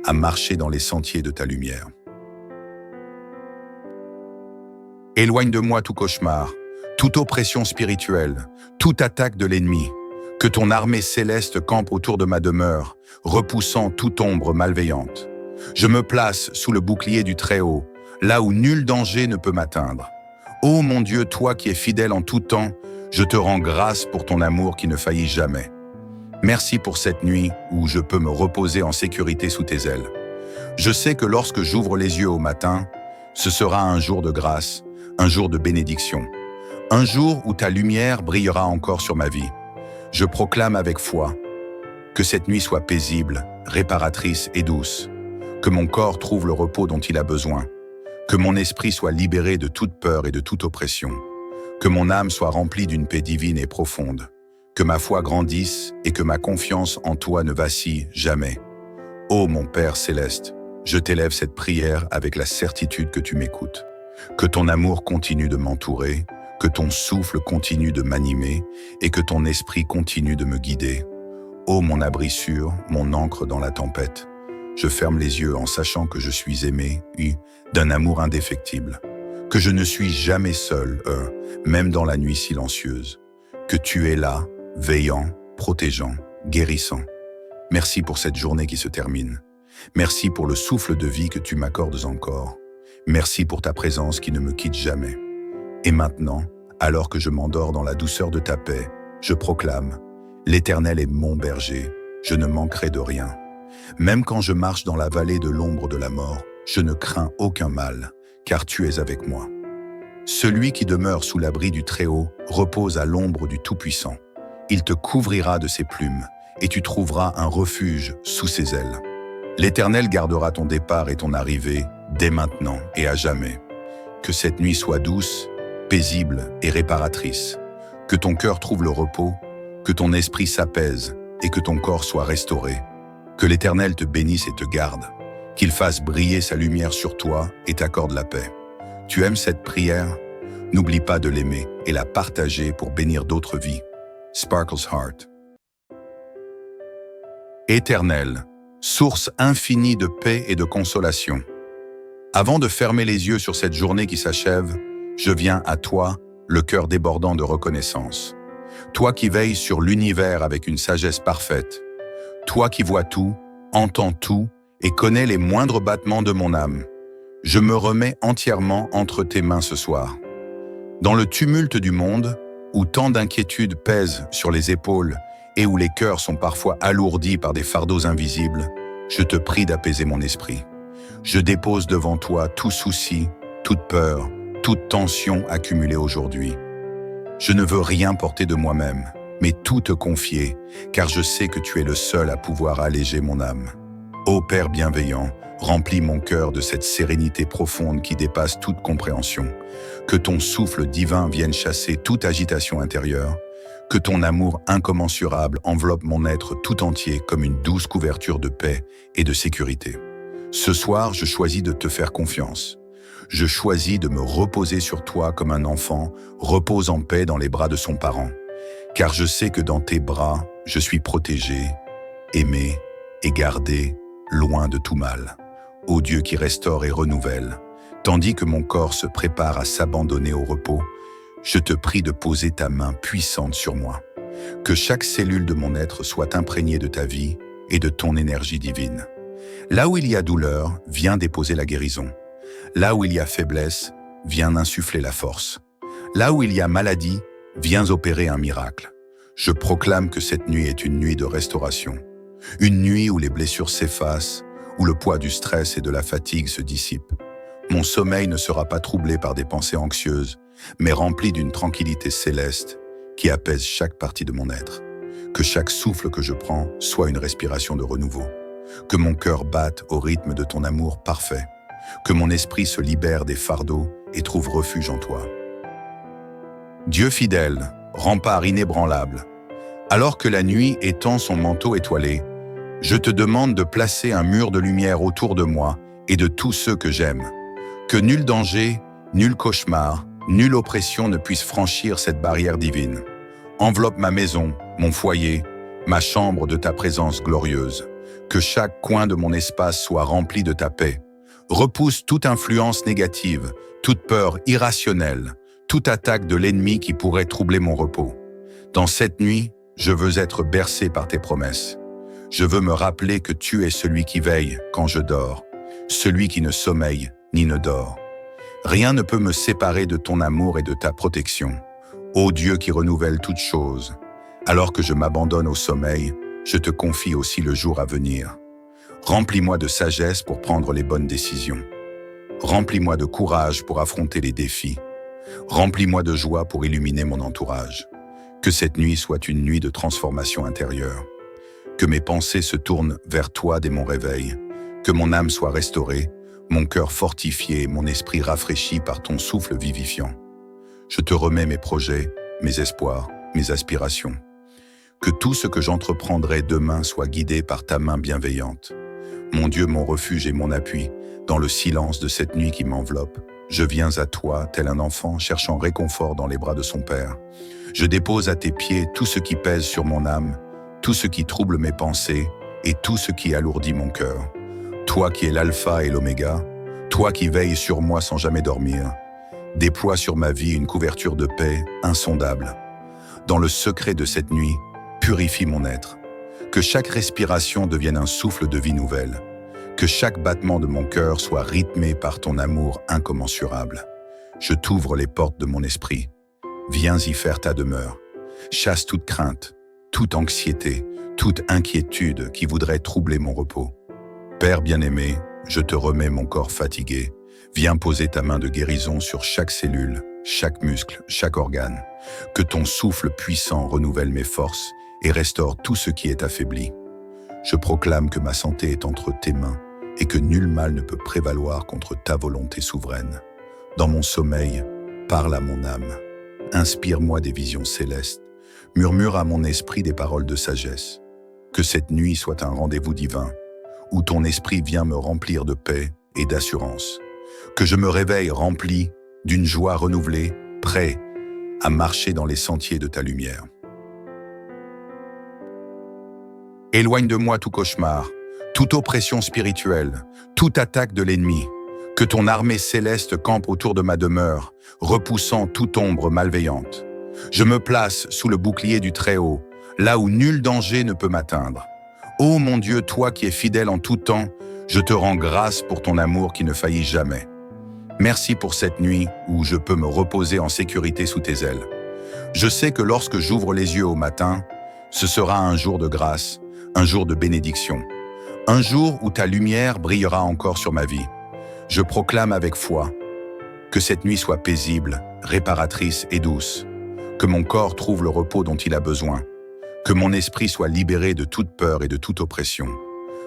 à marcher dans les sentiers de ta lumière. Éloigne de moi tout cauchemar, toute oppression spirituelle, toute attaque de l'ennemi. Que ton armée céleste campe autour de ma demeure, repoussant toute ombre malveillante. Je me place sous le bouclier du Très-Haut, là où nul danger ne peut m'atteindre. Ô mon Dieu, toi qui es fidèle en tout temps, je te rends grâce pour ton amour qui ne faillit jamais. Merci pour cette nuit où je peux me reposer en sécurité sous tes ailes. Je sais que lorsque j'ouvre les yeux au matin, ce sera un jour de grâce, un jour de bénédiction, un jour où ta lumière brillera encore sur ma vie. Je proclame avec foi que cette nuit soit paisible, réparatrice et douce, que mon corps trouve le repos dont il a besoin, que mon esprit soit libéré de toute peur et de toute oppression, que mon âme soit remplie d'une paix divine et profonde, que ma foi grandisse et que ma confiance en toi ne vacille jamais. Ô mon Père céleste, je t'élève cette prière avec la certitude que tu m'écoutes, que ton amour continue de m'entourer, que ton souffle continue de m'animer et que ton esprit continue de me guider. Ô mon abri sûr, mon ancre dans la tempête, je ferme les yeux en sachant que je suis aimé, oui, d'un amour indéfectible, que je ne suis jamais seul, même dans la nuit silencieuse, que tu es là, veillant, protégeant, guérissant. Merci pour cette journée qui se termine. Merci pour le souffle de vie que tu m'accordes encore. Merci pour ta présence qui ne me quitte jamais. Et maintenant, alors que je m'endors dans la douceur de ta paix, je proclame: l'Éternel est mon berger, je ne manquerai de rien. Même quand je marche dans la vallée de l'ombre de la mort, je ne crains aucun mal, car tu es avec moi. Celui qui demeure sous l'abri du Très-Haut repose à l'ombre du Tout-Puissant. Il te couvrira de ses plumes, et tu trouveras un refuge sous ses ailes. L'Éternel gardera ton départ et ton arrivée, dès maintenant et à jamais. Que cette nuit soit douce, paisible et réparatrice. Que ton cœur trouve le repos, que ton esprit s'apaise et que ton corps soit restauré. Que l'Éternel te bénisse et te garde, qu'il fasse briller sa lumière sur toi et t'accorde la paix. Tu aimes cette prière? N'oublie pas de l'aimer et la partager pour bénir d'autres vies. Sparkle's Heart. Éternel, source infinie de paix et de consolation. Avant de fermer les yeux sur cette journée qui s'achève, je viens à toi, le cœur débordant de reconnaissance. Toi qui veilles sur l'univers avec une sagesse parfaite. Toi qui vois tout, entends tout et connais les moindres battements de mon âme. Je me remets entièrement entre tes mains ce soir. Dans le tumulte du monde, où tant d'inquiétudes pèsent sur les épaules et où les cœurs sont parfois alourdis par des fardeaux invisibles, je te prie d'apaiser mon esprit. Je dépose devant toi tout souci, toute peur, toute tension accumulée aujourd'hui. Je ne veux rien porter de moi-même, mais tout te confier, car je sais que tu es le seul à pouvoir alléger mon âme. Ô Père bienveillant, remplis mon cœur de cette sérénité profonde qui dépasse toute compréhension. Que ton souffle divin vienne chasser toute agitation intérieure. Que ton amour incommensurable enveloppe mon être tout entier comme une douce couverture de paix et de sécurité. Ce soir, je choisis de te faire confiance. Je choisis de me reposer sur toi comme un enfant repose en paix dans les bras de son parent. Car je sais que dans tes bras, je suis protégé, aimé et gardé, loin de tout mal. Ô Dieu qui restaure et renouvelle, tandis que mon corps se prépare à s'abandonner au repos, je te prie de poser ta main puissante sur moi. Que chaque cellule de mon être soit imprégnée de ta vie et de ton énergie divine. Là où il y a douleur, viens déposer la guérison. Là où il y a faiblesse, viens insuffler la force. Là où il y a maladie, viens opérer un miracle. Je proclame que cette nuit est une nuit de restauration. Une nuit où les blessures s'effacent, où le poids du stress et de la fatigue se dissipe. Mon sommeil ne sera pas troublé par des pensées anxieuses, mais rempli d'une tranquillité céleste qui apaise chaque partie de mon être. Que chaque souffle que je prends soit une respiration de renouveau. Que mon cœur batte au rythme de ton amour parfait. Que mon esprit se libère des fardeaux et trouve refuge en toi. Dieu fidèle, rempart inébranlable, alors que la nuit étend son manteau étoilé, je te demande de placer un mur de lumière autour de moi et de tous ceux que j'aime. Que nul danger, nul cauchemar, nulle oppression ne puisse franchir cette barrière divine. Enveloppe ma maison, mon foyer, ma chambre de ta présence glorieuse. Que chaque coin de mon espace soit rempli de ta paix. Repousse toute influence négative, toute peur irrationnelle, toute attaque de l'ennemi qui pourrait troubler mon repos. Dans cette nuit, je veux être bercé par tes promesses. Je veux me rappeler que tu es celui qui veille quand je dors, celui qui ne sommeille ni ne dort. Rien ne peut me séparer de ton amour et de ta protection. Ô Dieu qui renouvelle toutes choses, alors que je m'abandonne au sommeil, je te confie aussi le jour à venir. Remplis-moi de sagesse pour prendre les bonnes décisions. Remplis-moi de courage pour affronter les défis. Remplis-moi de joie pour illuminer mon entourage. Que cette nuit soit une nuit de transformation intérieure. Que mes pensées se tournent vers toi dès mon réveil. Que mon âme soit restaurée, mon cœur fortifié et mon esprit rafraîchi par ton souffle vivifiant. Je te remets mes projets, mes espoirs, mes aspirations. Que tout ce que j'entreprendrai demain soit guidé par ta main bienveillante. Mon Dieu, mon refuge et mon appui, dans le silence de cette nuit qui m'enveloppe, je viens à toi, tel un enfant cherchant réconfort dans les bras de son père. Je dépose à tes pieds tout ce qui pèse sur mon âme, tout ce qui trouble mes pensées et tout ce qui alourdit mon cœur. Toi qui es l'alpha et l'oméga, toi qui veilles sur moi sans jamais dormir, déploie sur ma vie une couverture de paix insondable. Dans le secret de cette nuit, purifie mon être. Que chaque respiration devienne un souffle de vie nouvelle. Que chaque battement de mon cœur soit rythmé par ton amour incommensurable. Je t'ouvre les portes de mon esprit. Viens y faire ta demeure. Chasse toute crainte, toute anxiété, toute inquiétude qui voudrait troubler mon repos. Père bien-aimé, je te remets mon corps fatigué. Viens poser ta main de guérison sur chaque cellule, chaque muscle, chaque organe. Que ton souffle puissant renouvelle mes forces et restaure tout ce qui est affaibli. Je proclame que ma santé est entre tes mains et que nul mal ne peut prévaloir contre ta volonté souveraine. Dans mon sommeil, parle à mon âme. Inspire-moi des visions célestes. Murmure à mon esprit des paroles de sagesse. Que cette nuit soit un rendez-vous divin, où ton esprit vient me remplir de paix et d'assurance. Que je me réveille rempli d'une joie renouvelée, prêt à marcher dans les sentiers de ta lumière. Éloigne de moi tout cauchemar, toute oppression spirituelle, toute attaque de l'ennemi. Que ton armée céleste campe autour de ma demeure, repoussant toute ombre malveillante. Je me place sous le bouclier du Très-Haut, là où nul danger ne peut m'atteindre. Ô mon Dieu, toi qui es fidèle en tout temps, je te rends grâce pour ton amour qui ne faillit jamais. Merci pour cette nuit où je peux me reposer en sécurité sous tes ailes. Je sais que lorsque j'ouvre les yeux au matin, ce sera un jour de grâce, un jour de bénédiction, un jour où ta lumière brillera encore sur ma vie. Je proclame avec foi que cette nuit soit paisible, réparatrice et douce, que mon corps trouve le repos dont il a besoin, que mon esprit soit libéré de toute peur et de toute oppression,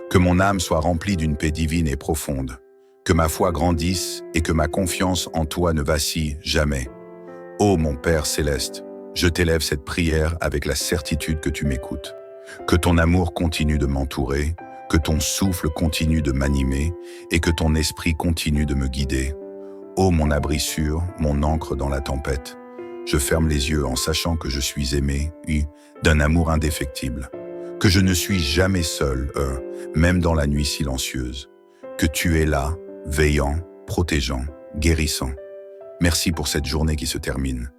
que mon âme soit remplie d'une paix divine et profonde, que ma foi grandisse et que ma confiance en toi ne vacille jamais. Ô mon Père céleste, je t'élève cette prière avec la certitude que tu m'écoutes. Que ton amour continue de m'entourer, que ton souffle continue de m'animer et que ton esprit continue de me guider. Ô mon abri sûr, mon ancre dans la tempête, je ferme les yeux en sachant que je suis aimé, d'un amour indéfectible, que je ne suis jamais seul, même dans la nuit silencieuse, que tu es là, veillant, protégeant, guérissant. Merci pour cette journée qui se termine.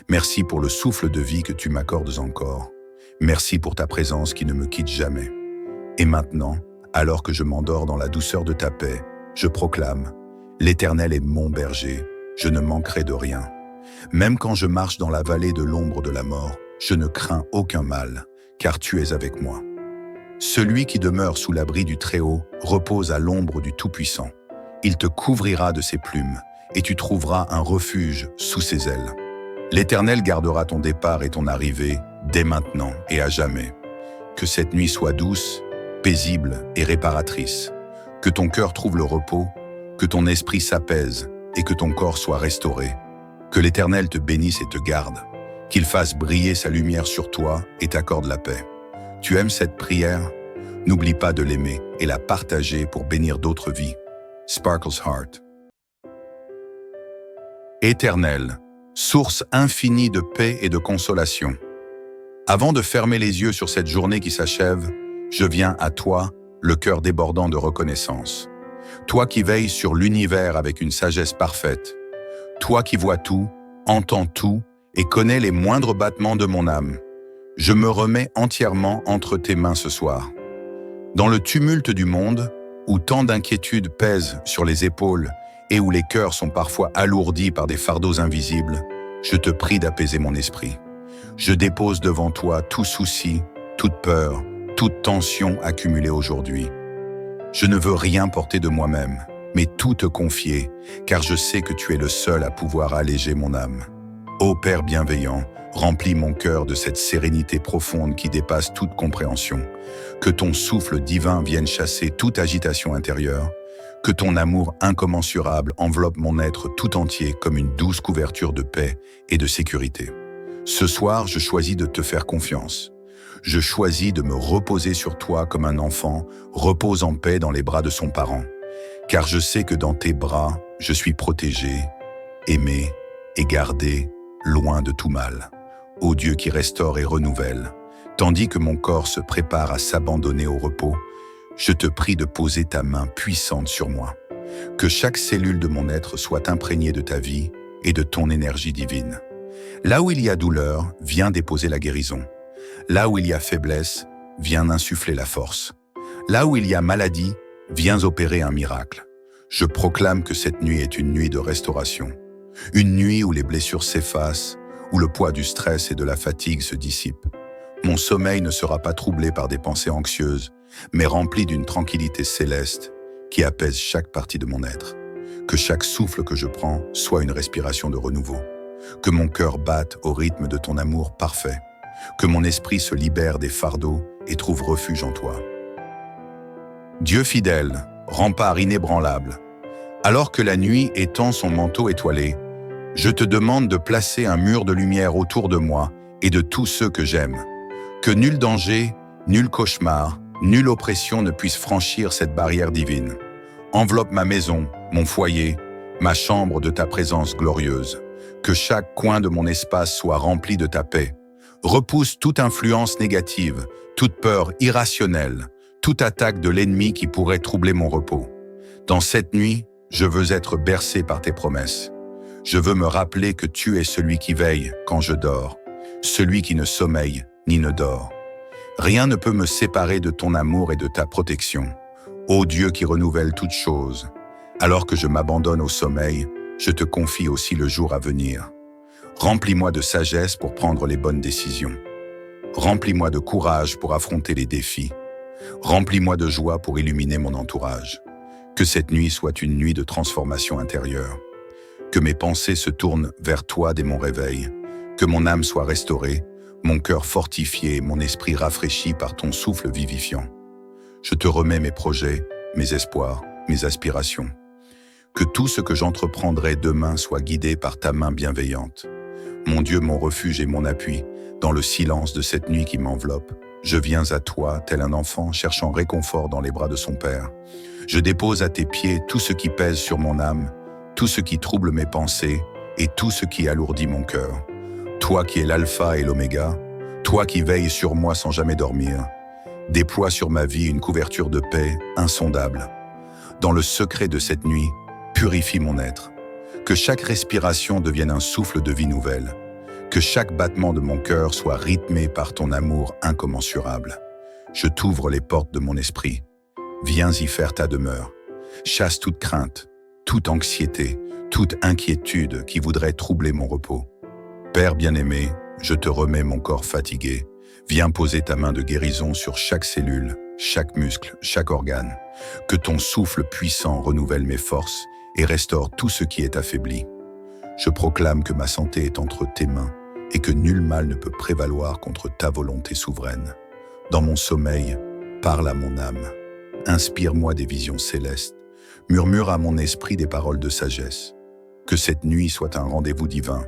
Merci pour le souffle de vie que tu m'accordes encore. Merci pour ta présence qui ne me quitte jamais. Et maintenant, alors que je m'endors dans la douceur de ta paix, je proclame « L'Éternel est mon berger, je ne manquerai de rien. Même quand je marche dans la vallée de l'ombre de la mort, je ne crains aucun mal, car tu es avec moi. Celui qui demeure sous l'abri du Très-Haut repose à l'ombre du Tout-Puissant. Il te couvrira de ses plumes, et tu trouveras un refuge sous ses ailes. L'Éternel gardera ton départ et ton arrivée, dès maintenant et à jamais. Que cette nuit soit douce, paisible et réparatrice. Que ton cœur trouve le repos, que ton esprit s'apaise et que ton corps soit restauré. Que l'Éternel te bénisse et te garde, qu'il fasse briller sa lumière sur toi et t'accorde la paix. Tu aimes cette prière? N'oublie pas de l'aimer et la partager pour bénir d'autres vies. Sparkle's Heart. Éternel, source infinie de paix et de consolation. Avant de fermer les yeux sur cette journée qui s'achève, je viens à toi, le cœur débordant de reconnaissance. Toi qui veilles sur l'univers avec une sagesse parfaite. Toi qui vois tout, entends tout et connais les moindres battements de mon âme. Je me remets entièrement entre tes mains ce soir. Dans le tumulte du monde, où tant d'inquiétudes pèsent sur les épaules et où les cœurs sont parfois alourdis par des fardeaux invisibles, je te prie d'apaiser mon esprit. Je dépose devant toi tout souci, toute peur, toute tension accumulée aujourd'hui. Je ne veux rien porter de moi-même, mais tout te confier, car je sais que tu es le seul à pouvoir alléger mon âme. Ô Père bienveillant, remplis mon cœur de cette sérénité profonde qui dépasse toute compréhension. Que ton souffle divin vienne chasser toute agitation intérieure. Que ton amour incommensurable enveloppe mon être tout entier comme une douce couverture de paix et de sécurité. Ce soir, je choisis de te faire confiance. Je choisis de me reposer sur toi comme un enfant repose en paix dans les bras de son parent. Car je sais que dans tes bras, je suis protégé, aimé et gardé, loin de tout mal. Ô Dieu qui restaure et renouvelle, tandis que mon corps se prépare à s'abandonner au repos, je te prie de poser ta main puissante sur moi. Que chaque cellule de mon être soit imprégnée de ta vie et de ton énergie divine. Là où il y a douleur, viens déposer la guérison. Là où il y a faiblesse, viens insuffler la force. Là où il y a maladie, viens opérer un miracle. Je proclame que cette nuit est une nuit de restauration. Une nuit où les blessures s'effacent, où le poids du stress et de la fatigue se dissipe. Mon sommeil ne sera pas troublé par des pensées anxieuses, mais rempli d'une tranquillité céleste qui apaise chaque partie de mon être. Que chaque souffle que je prends soit une respiration de renouveau. Que mon cœur batte au rythme de ton amour parfait. Que mon esprit se libère des fardeaux et trouve refuge en toi. Dieu fidèle, rempart inébranlable, alors que la nuit étend son manteau étoilé, je te demande de placer un mur de lumière autour de moi et de tous ceux que j'aime. Que nul danger, nul cauchemar, nulle oppression ne puisse franchir cette barrière divine. Enveloppe ma maison, mon foyer, ma chambre de ta présence glorieuse. Que chaque coin de mon espace soit rempli de ta paix. Repousse toute influence négative, toute peur irrationnelle, toute attaque de l'ennemi qui pourrait troubler mon repos. Dans cette nuit, je veux être bercé par tes promesses. Je veux me rappeler que tu es celui qui veille quand je dors, celui qui ne sommeille ni ne dort. Rien ne peut me séparer de ton amour et de ta protection. Ô Dieu qui renouvelle toutes choses, alors que je m'abandonne au sommeil, je te confie aussi le jour à venir. Remplis-moi de sagesse pour prendre les bonnes décisions. Remplis-moi de courage pour affronter les défis. Remplis-moi de joie pour illuminer mon entourage. Que cette nuit soit une nuit de transformation intérieure. Que mes pensées se tournent vers toi dès mon réveil. Que mon âme soit restaurée, mon cœur fortifié et mon esprit rafraîchi par ton souffle vivifiant. Je te remets mes projets, mes espoirs, mes aspirations. Que tout ce que j'entreprendrai demain soit guidé par ta main bienveillante. Mon Dieu, mon refuge et mon appui, dans le silence de cette nuit qui m'enveloppe, je viens à toi, tel un enfant cherchant réconfort dans les bras de son père. Je dépose à tes pieds tout ce qui pèse sur mon âme, tout ce qui trouble mes pensées et tout ce qui alourdit mon cœur. Toi qui es l'alpha et l'oméga, toi qui veilles sur moi sans jamais dormir, déploie sur ma vie une couverture de paix insondable. Dans le secret de cette nuit, purifie mon être. Que chaque respiration devienne un souffle de vie nouvelle. Que chaque battement de mon cœur soit rythmé par ton amour incommensurable. Je t'ouvre les portes de mon esprit. Viens y faire ta demeure. Chasse toute crainte, toute anxiété, toute inquiétude qui voudrait troubler mon repos. Père bien-aimé, je te remets mon corps fatigué. Viens poser ta main de guérison sur chaque cellule, chaque muscle, chaque organe. Que ton souffle puissant renouvelle mes forces et restaure tout ce qui est affaibli. Je proclame que ma santé est entre tes mains et que nul mal ne peut prévaloir contre ta volonté souveraine. Dans mon sommeil, parle à mon âme. Inspire-moi des visions célestes. Murmure à mon esprit des paroles de sagesse. Que cette nuit soit un rendez-vous divin,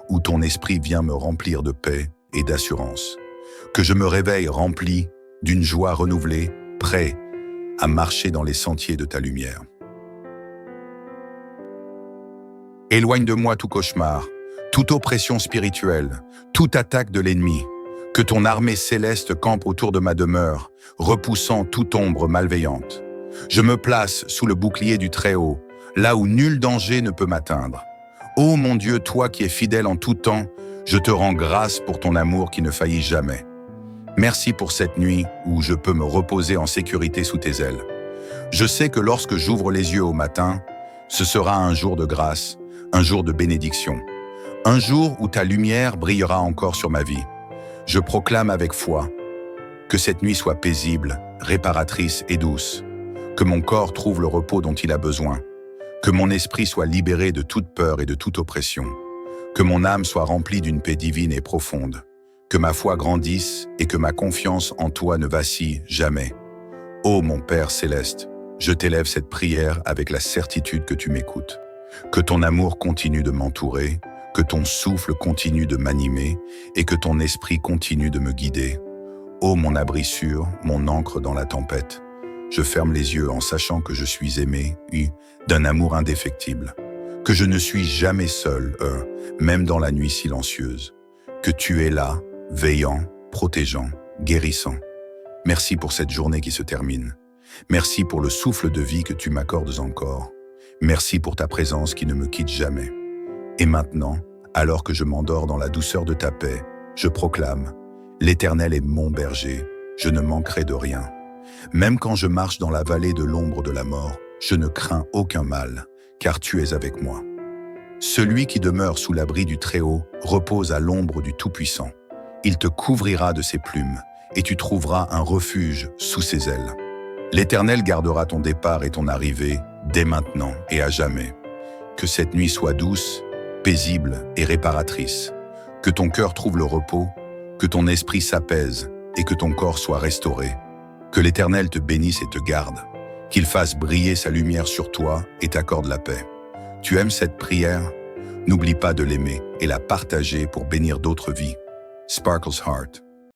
où ton esprit vient me remplir de paix et d'assurance. Que je me réveille rempli d'une joie renouvelée, prêt à marcher dans les sentiers de ta lumière. Éloigne de moi tout cauchemar, toute oppression spirituelle, toute attaque de l'ennemi. Que ton armée céleste campe autour de ma demeure, repoussant toute ombre malveillante. Je me place sous le bouclier du Très-Haut, là où nul danger ne peut m'atteindre. Ô mon Dieu, toi qui es fidèle en tout temps, je te rends grâce pour ton amour qui ne faillit jamais. Merci pour cette nuit où je peux me reposer en sécurité sous tes ailes. Je sais que lorsque j'ouvre les yeux au matin, ce sera un jour de grâce, un jour de bénédiction, un jour où ta lumière brillera encore sur ma vie. Je proclame avec foi que cette nuit soit paisible, réparatrice et douce. Que mon corps trouve le repos dont il a besoin. Que mon esprit soit libéré de toute peur et de toute oppression. Que mon âme soit remplie d'une paix divine et profonde. Que ma foi grandisse et que ma confiance en toi ne vacille jamais. Ô mon Père céleste, je t'élève cette prière avec la certitude que tu m'écoutes. Que ton amour continue de m'entourer, que ton souffle continue de m'animer et que ton esprit continue de me guider. Ô mon abri sûr, mon ancre dans la tempête, je ferme les yeux en sachant que je suis aimé, d'un amour indéfectible, que je ne suis jamais seul, même dans la nuit silencieuse, que tu es là, veillant, protégeant, guérissant. Merci pour cette journée qui se termine. Merci pour le souffle de vie que tu m'accordes encore. Merci pour ta présence qui ne me quitte jamais. Et maintenant, alors que je m'endors dans la douceur de ta paix, je proclame « L'Éternel est mon berger, je ne manquerai de rien. Même quand je marche dans la vallée de l'ombre de la mort, je ne crains aucun mal, car tu es avec moi. Celui qui demeure sous l'abri du Très-Haut repose à l'ombre du Tout-Puissant. Il te couvrira de ses plumes, et tu trouveras un refuge sous ses ailes. L'Éternel gardera ton départ et ton arrivée, dès maintenant et à jamais. Que cette nuit soit douce, paisible et réparatrice. Que ton cœur trouve le repos, que ton esprit s'apaise et que ton corps soit restauré. Que l'Éternel te bénisse et te garde, qu'il fasse briller sa lumière sur toi et t'accorde la paix. Tu aimes cette prière? N'oublie pas de l'aimer et la partager pour bénir d'autres vies. Sparkle's Heart.